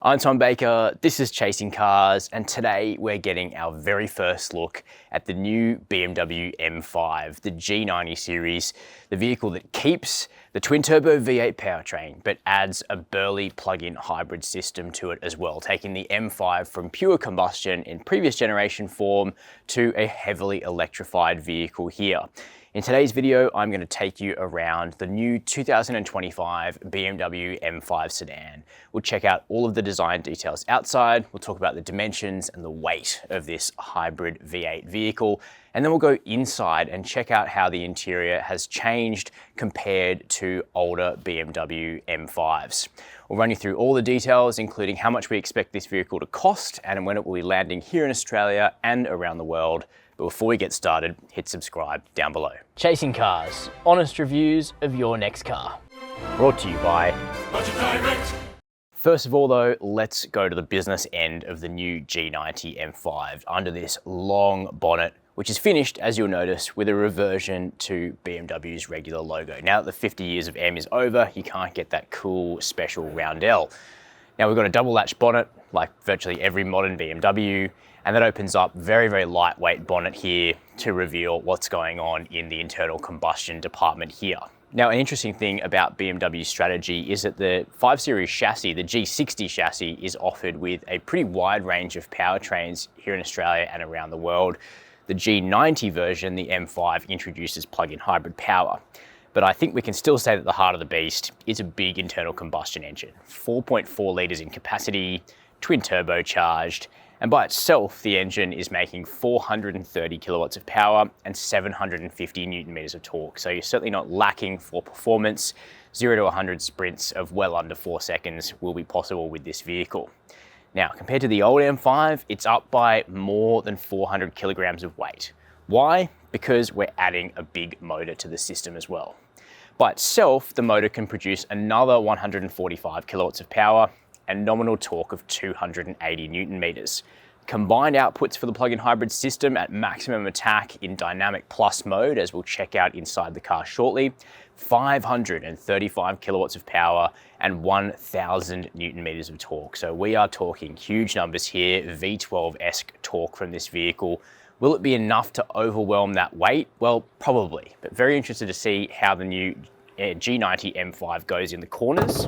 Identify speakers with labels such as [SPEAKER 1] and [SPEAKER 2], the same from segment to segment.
[SPEAKER 1] I'm Tom Baker, this is Chasing Cars, and today we're getting our very first look at the new BMW M5, the G90 series, the vehicle that keeps the twin-turbo V8 powertrain, but adds a burly plug-in hybrid system to it as well, taking the M5 from pure combustion in previous generation form to a heavily electrified vehicle here. In today's video, I'm going to take you around the new 2025 BMW M5 Sedan. We'll check out all of the design details outside, we'll talk about the dimensions and the weight of this hybrid V8 vehicle, and then we'll go inside and check out how the interior has changed compared to older BMW M5s. We'll run you through all the details, including how much we expect this vehicle to cost and when it will be landing here in Australia and around the world. But before we get started, hit subscribe down below. Chasing Cars, honest reviews of your next car. Brought to you by Budget Direct. First of all though, let's go to the business end of the new G90 M5 under this long bonnet, which is finished, as you'll notice, with a reversion to BMW's regular logo. Now that the 50 years of M is over, you can't get that cool special roundel. Now we've got a double latch bonnet, like virtually every modern BMW, and that opens up very lightweight bonnet here to reveal what's going on in the internal combustion department here. Now, an interesting thing about BMW's strategy is that the 5 Series chassis, the G60 chassis, is offered with a pretty wide range of powertrains here in Australia and around the world. The G90 version, the M5, introduces plug-in hybrid power. But I think we can still say that the heart of the beast is a big internal combustion engine. 4.4 litres in capacity, twin-turbocharged, and by itself, the engine is making 430 kilowatts of power and 750 newton meters of torque. So you're certainly not lacking for performance. 0 to 100 sprints of well under 4 seconds will be possible with this vehicle. Now, compared to the old M5, it's up by more than 400 kilograms of weight. Why? Because we're adding a big motor to the system as well. By itself, the motor can produce another 145 kilowatts of power and nominal torque of 280 newton meters. Combined outputs for the plug-in hybrid system at maximum attack in dynamic plus mode, as we'll check out inside the car shortly, 535 kilowatts of power and 1000 newton meters of torque. So we are talking huge numbers here, V12-esque torque from this vehicle. Will it be enough to overwhelm that weight? Well, probably, but very interested to see how the new G90 M5 goes in the corners.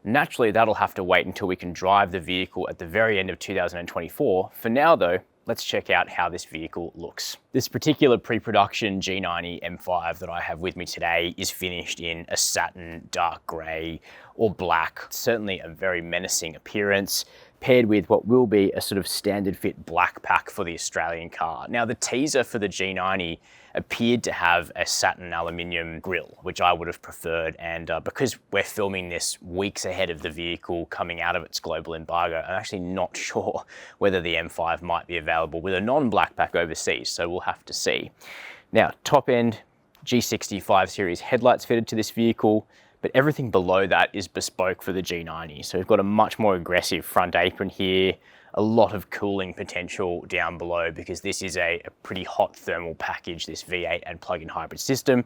[SPEAKER 1] Naturally, that'll have to wait until we can drive the vehicle at the very end of 2024. For now though, let's check out how this vehicle looks. This particular pre-production G90 M5 that I have with me today is finished in a satin, dark grey or black. Certainly a very menacing appearance, paired with what will be a sort of standard fit black pack for the Australian car. Now the teaser for the G90 appeared to have a satin aluminium grille, which I would have preferred, and because we're filming this weeks ahead of the vehicle coming out of its global embargo, I'm actually not sure whether the M5 might be available with a non-black pack overseas, so we'll have to see. Now, top end G60 5 Series headlights fitted to this vehicle, but everything below that is bespoke for the G90. So we've got a much more aggressive front apron here, a lot of cooling potential down below because this is a pretty hot thermal package, this V8 and plug-in hybrid system.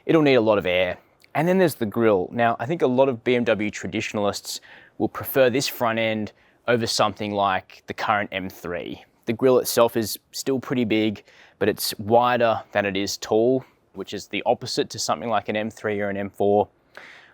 [SPEAKER 1] It'll need a lot of air. And then there's the grille. Now, I think a lot of BMW traditionalists will prefer this front end over something like the current M3. The grille itself is still pretty big, but it's wider than it is tall, which is the opposite to something like an M3 or an M4.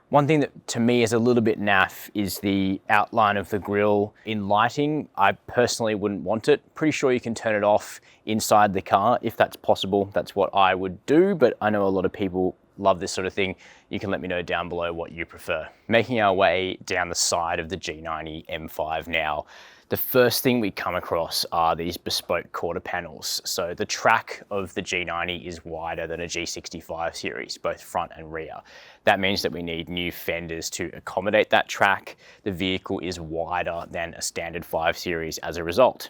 [SPEAKER 1] One thing that to me is a little bit naff is the outline of the grille in lighting. I personally wouldn't want it. Pretty sure you can turn it off inside the car if that's possible. That's what I would do, but I know a lot of people love this sort of thing. You can let me know down below what you prefer. Making our way down the side of the G90 M5 now. The first thing we come across are these bespoke quarter panels. So the track of the G90 is wider than a G65 series, both front and rear. That means that we need new fenders to accommodate that track. The vehicle is wider than a standard 5 series as a result.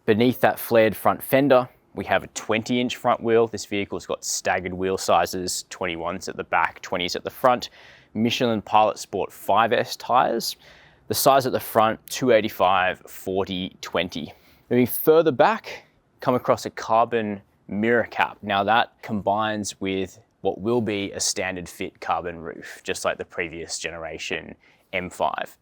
[SPEAKER 1] Beneath that flared front fender, we have a 20-inch front wheel. This vehicle's got staggered wheel sizes, 21s at the back, 20s at the front. Michelin Pilot Sport 5S tires. The size at the front, 285, 40, 20. Moving further back, come across a carbon mirror cap. Now that combines with what will be a standard fit carbon roof, just like the previous generation M5.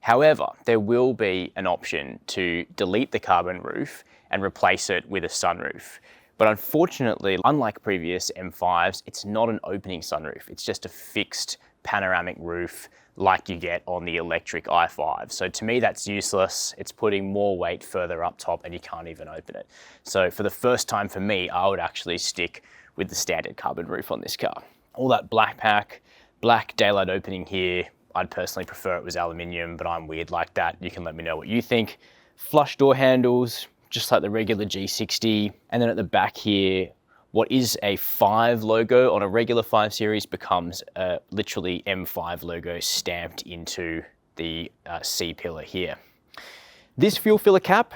[SPEAKER 1] However, there will be an option to delete the carbon roof and replace it with a sunroof. But unfortunately, unlike previous M5s, it's not an opening sunroof. It's just a fixed panoramic roof like you get on the electric i5. So to me, that's useless. It's putting more weight further up top and you can't even open it. So for the first time for me, I would actually stick with the standard carbon roof on this car. All that black pack, black daylight opening here, I'd personally prefer it was aluminium, but I'm weird like that. You can let me know what you think. Flush door handles, just like the regular G60. And then at the back here, what is a 5 logo on a regular 5 Series becomes a literally M5 logo stamped into the C pillar here. This fuel filler cap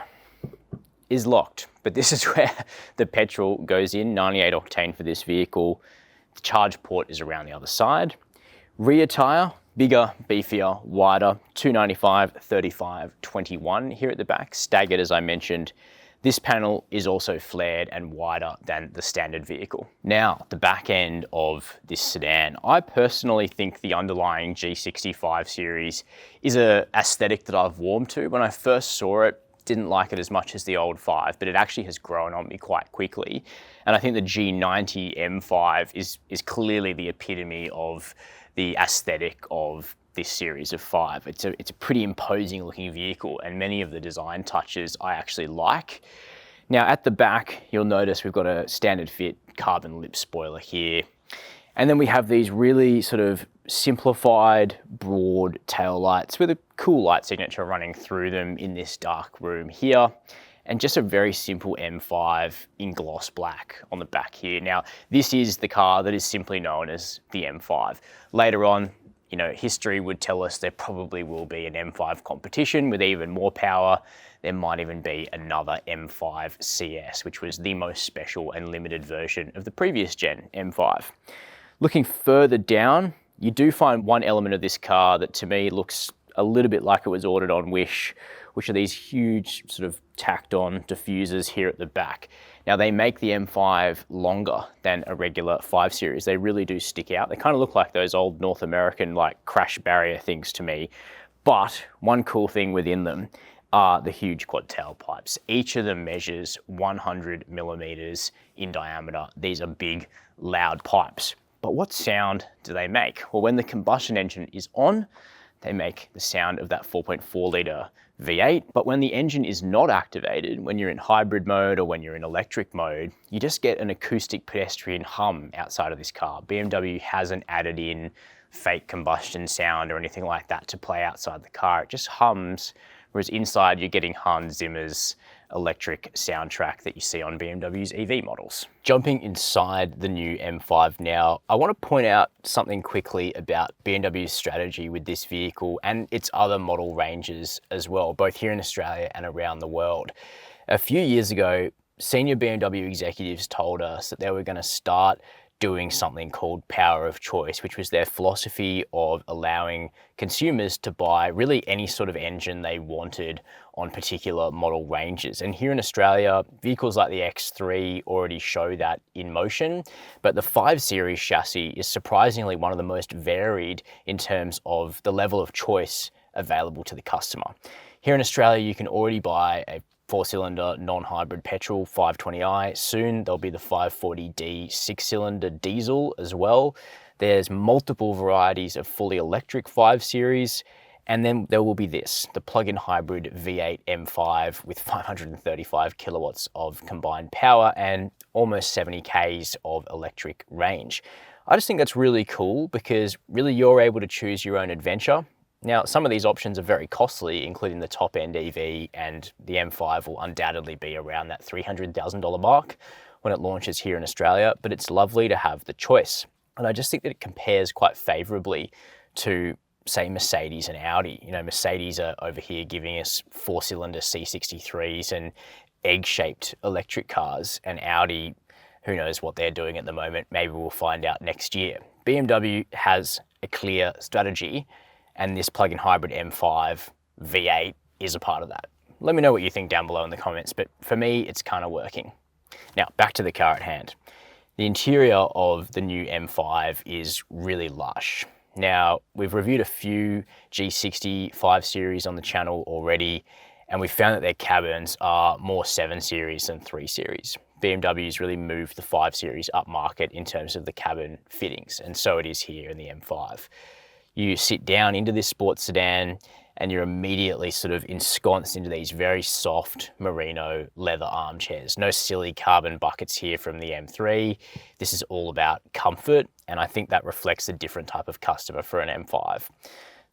[SPEAKER 1] is locked, but this is where the petrol goes in, 98 octane for this vehicle. The charge port is around the other side. Rear tire, bigger, beefier, wider, 295, 35, 21 here at the back, staggered as I mentioned. This panel is also flared and wider than the standard vehicle. Now, the back end of this sedan, I personally think the underlying G65 series is an aesthetic that I've warmed to. When I first saw it, didn't like it as much as the old 5, but it actually has grown on me quite quickly. And I think the G90 M5 is clearly the epitome of the aesthetic of this series of 5. It's a pretty imposing looking vehicle, and many of the design touches I actually like. Now at the back, you'll notice we've got a standard fit carbon lip spoiler here. And then we have these really sort of simplified, broad tail lights with a cool light signature running through them in this dark room here. And just a very simple M5 in gloss black on the back here. Now, this is the car that is simply known as the M5. Later on, you know, history would tell us there probably will be an M5 competition with even more power. There might even be another M5 CS, which was the most special and limited version of the previous gen M5. Looking further down, you do find one element of this car that to me looks a little bit like it was ordered on Wish, which are these huge sort of tacked on diffusers here at the back. Now they make the M5 longer than a regular 5 Series. They really do stick out. They kind of look like those old North American like crash barrier things to me. But one cool thing within them are the huge quad tailpipes. Each of them measures 100 millimeters in diameter. These are big, loud pipes. But what sound do they make? Well, when the combustion engine is on, they make the sound of that 4.4 litre V8, but when the engine is not activated, when you're in hybrid mode or when you're in electric mode, you just get an acoustic pedestrian hum outside of this car. BMW hasn't added in fake combustion sound or anything like that to play outside the car. It just hums, whereas inside you're getting Hans Zimmer's electric soundtrack that you see on BMW's EV models. Jumping inside the new M5 now, I want to point out something quickly about BMW's strategy with this vehicle and its other model ranges as well, both here in Australia and around the world. A few years ago, senior BMW executives told us that they were going to start doing something called power of choice, which was their philosophy of allowing consumers to buy really any sort of engine they wanted on particular model ranges. And here in Australia, vehicles like the X3 already show that in motion, but the 5 Series chassis is surprisingly one of the most varied in terms of the level of choice available to the customer. Here in Australia, you can already buy a 4-cylinder non-hybrid petrol 520i. Soon there'll be the 540D 6-cylinder diesel as well. There's multiple varieties of fully electric 5 Series. And then there will be this, the plug-in hybrid V8 M5 with 535 kilowatts of combined power and almost 70 Ks of electric range. I just think that's really cool because really you're able to choose your own adventure. Now, some of these options are very costly, including the top-end EV, and the M5 will undoubtedly be around that $300,000 mark when it launches here in Australia, but it's lovely to have the choice. And I just think that it compares quite favorably to, say, Mercedes and Audi. You know, Mercedes are over here giving us 4-cylinder C63s and egg-shaped electric cars, and Audi, who knows what they're doing at the moment. Maybe we'll find out next year. BMW has a clear strategy, and this plug-in hybrid M5 V8 is a part of that. Let me know what you think down below in the comments, but for me, it's kind of working. Now, back to the car at hand. The interior of the new M5 is really lush. Now, we've reviewed a few G60 5 Series on the channel already, and we found that their cabins are more 7 Series than 3 Series. BMW's really moved the 5 Series up market in terms of the cabin fittings, and so it is here in the M5. You sit down into this sports sedan and you're immediately sort of ensconced into these very soft merino leather armchairs. No silly carbon buckets here from the M3. This is all about comfort, and I think that reflects a different type of customer for an M5.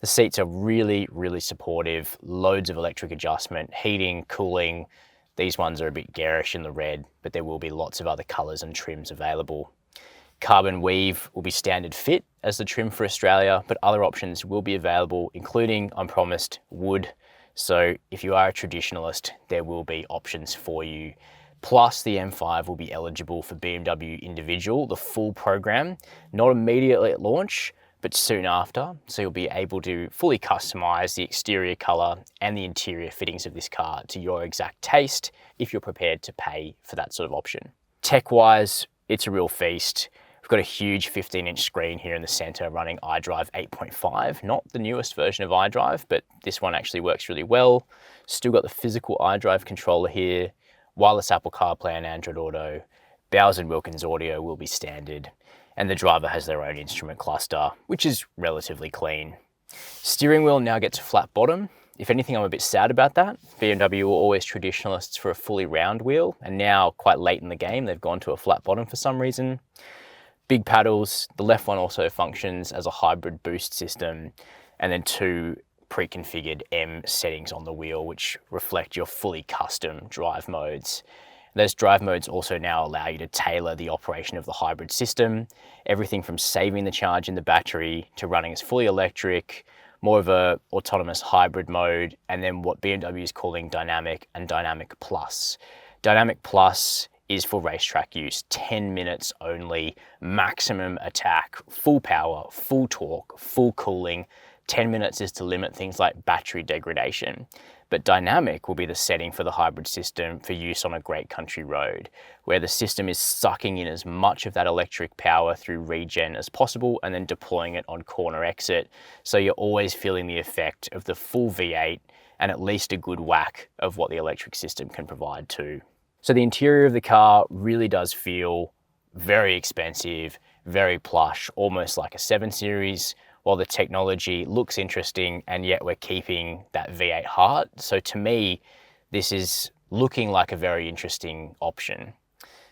[SPEAKER 1] The seats are really, really supportive, loads of electric adjustment, heating, cooling. These ones are a bit garish in the red, but there will be lots of other colors and trims available. Carbon weave will be standard fit as the trim for Australia, but other options will be available, including, I'm promised, wood. So if you are a traditionalist, there will be options for you. Plus, the M5 will be eligible for BMW Individual, the full program, not immediately at launch, but soon after. So you'll be able to fully customize the exterior color and the interior fittings of this car to your exact taste if you're prepared to pay for that sort of option. Tech-wise, it's a real feast. We've got a huge 15-inch screen here in the center running iDrive 8.5, not the newest version of iDrive, but this one actually works really well. Still got the physical iDrive controller here, wireless Apple CarPlay and Android Auto. Bowers & Wilkins audio will be standard, and the driver has their own instrument cluster, which is relatively clean. Steering wheel now gets a flat bottom. If anything, I'm a bit sad about that. BMW were always traditionalists for a fully round wheel, and now, quite late in the game, they've gone to a flat bottom for some reason. Big paddles. The left one also functions as a hybrid boost system, and then 2 pre-configured M settings on the wheel, which reflect your fully custom drive modes. Those drive modes also now allow you to tailor the operation of the hybrid system, everything from saving the charge in the battery to running as fully electric, more of a autonomous hybrid mode, and then what BMW is calling Dynamic and Dynamic Plus. Dynamic Plus is for racetrack use, 10 minutes only, maximum attack, full power, full torque, full cooling. 10 minutes is to limit things like battery degradation. But Dynamic will be the setting for the hybrid system for use on a great country road, where the system is sucking in as much of that electric power through regen as possible and then deploying it on corner exit. So you're always feeling the effect of the full V8 and at least a good whack of what the electric system can provide too. So the interior of the car really does feel very expensive, very plush, almost like a 7 Series, while the technology looks interesting, and yet we're keeping that V8 heart. So to me, this is looking like a very interesting option.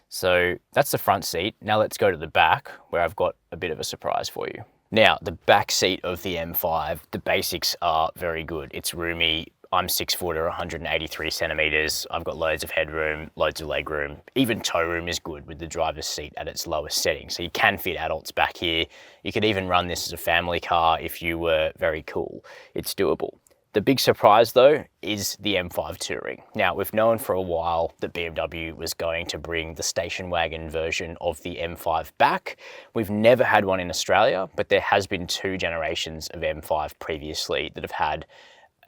[SPEAKER 1] So that's the front seat. Now let's go to the back, where I've got a bit of a surprise for you. Now, the back seat of the M5, the basics are very good. It's roomy. I'm 6 foot or 183 centimeters. I've got loads of headroom, loads of legroom. Even toe room is good with the driver's seat at its lowest setting. So you can fit adults back here. You could even run this as a family car if you were very cool. It's doable. The big surprise though is the M5 Touring. Now, we've known for a while that BMW was going to bring the station wagon version of the M5 back. We've never had one in Australia, but there has been 2 generations of M5 previously that have had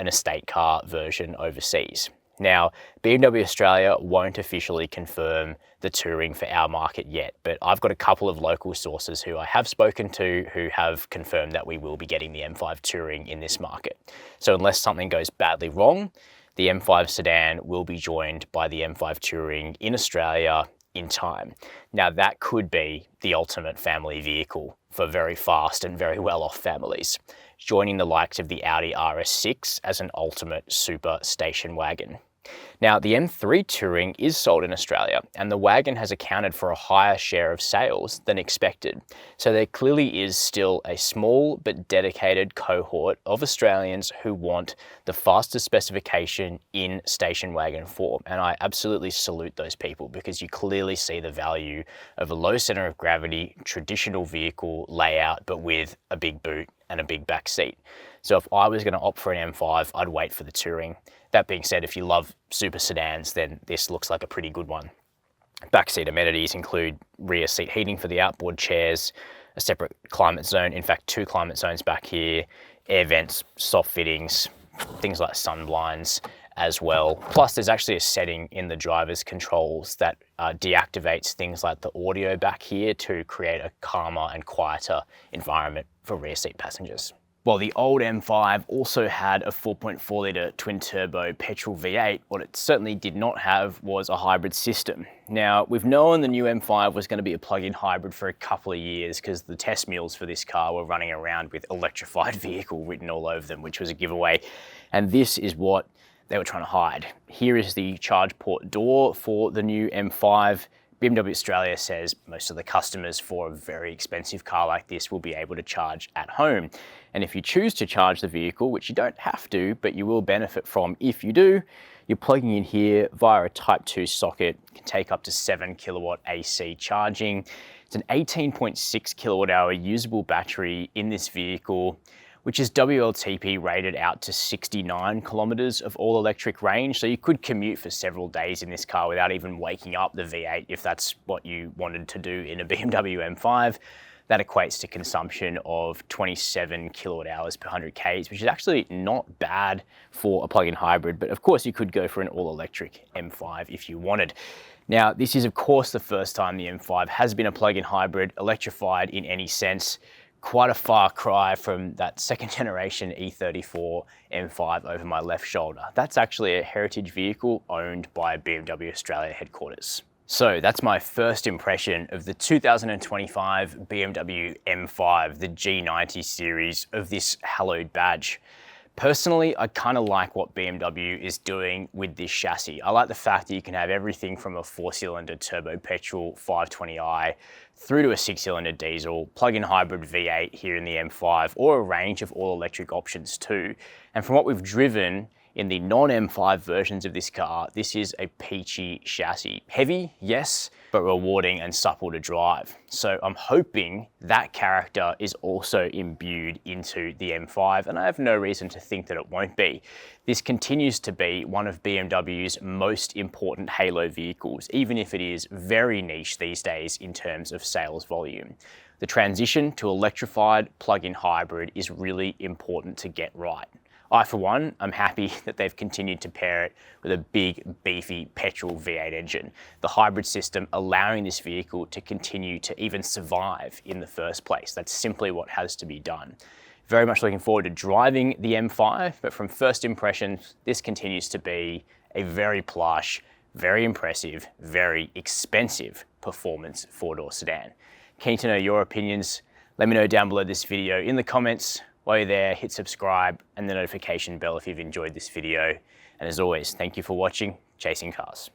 [SPEAKER 1] an estate car version overseas. Now, BMW Australia won't officially confirm the Touring for our market yet, but I've got a couple of local sources who I have spoken to who have confirmed that we will be getting the M5 Touring in this market. So unless something goes badly wrong, the M5 Sedan will be joined by the M5 Touring in Australia in time. Now, that could be the ultimate family vehicle for very fast and very well-off families, joining the likes of the Audi RS6 as an ultimate super station wagon. Now, the M3 Touring is sold in Australia, and the wagon has accounted for a higher share of sales than expected. So there clearly is still a small but dedicated cohort of Australians who want the fastest specification in station wagon form. And I absolutely salute those people, because you clearly see the value of a low center of gravity, traditional vehicle layout, but with a big boot and a big back seat. So if I was going to opt for an M5, I'd wait for the Touring. That being said, if you love super sedans, then this looks like a pretty good one. Backseat amenities include rear seat heating for the outboard chairs, a separate climate zone, in fact 2 climate zones back here, air vents, soft fittings, things like sun blinds as well. Plus there's actually a setting in the driver's controls that deactivates things like the audio back here to create a calmer and quieter environment for rear seat passengers. While the old M5 also had a 4.4 litre twin-turbo petrol V8, what it certainly did not have was a hybrid system. Now, we've known the new M5 was going to be a plug-in hybrid for a couple of years because the test mules for this car were running around with electrified vehicle written all over them, which was a giveaway. And this is what they were trying to hide. Here is the charge port door for the new M5. BMW Australia says most of the customers for a very expensive car like this will be able to charge at home. And if you choose to charge the vehicle, which you don't have to, but you will benefit from if you do, you're plugging in here via a Type 2 socket. It can take up to 7 kilowatt AC charging. It's an 18.6 kilowatt hour usable battery in this vehicle, which is WLTP rated out to 69 kilometres of all electric range. So you could commute for several days in this car without even waking up the V8 if that's what you wanted to do in a BMW M5. That equates to consumption of 27 kilowatt hours per 100 Ks, which is actually not bad for a plug-in hybrid. But of course you could go for an all-electric M5 if you wanted. Now, this is of course the first time the M5 has been a plug-in hybrid, electrified in any sense. Quite a far cry from that second generation E34 M5 over my left shoulder. That's actually a heritage vehicle owned by BMW Australia headquarters. So that's my first impression of the 2025 BMW M5, the G90 series of this hallowed badge. Personally, I kind of like what BMW is doing with this chassis. I like the fact that you can have everything from a 4-cylinder turbo petrol 520i through to a 6-cylinder diesel, plug-in hybrid V8 here in the M5, or a range of all-electric options too. And from what we've driven in the non-M5 versions of this car, this is a peachy chassis. Heavy, yes, but rewarding and supple to drive. So I'm hoping that character is also imbued into the M5, and I have no reason to think that it won't be. This continues to be one of BMW's most important halo vehicles, even if it is very niche these days in terms of sales volume. The transition to electrified plug-in hybrid is really important to get right. I, for one, am happy that they've continued to pair it with a big, beefy petrol V8 engine. The hybrid system allowing this vehicle to continue to even survive in the first place. That's simply what has to be done. Very much looking forward to driving the M5, but from first impressions, this continues to be a very plush, very impressive, very expensive performance four-door sedan. Keen to know your opinions. Let me know down below this video in the comments. While you're there, hit subscribe and the notification bell if you've enjoyed this video. And as always, thank you for watching Chasing Cars.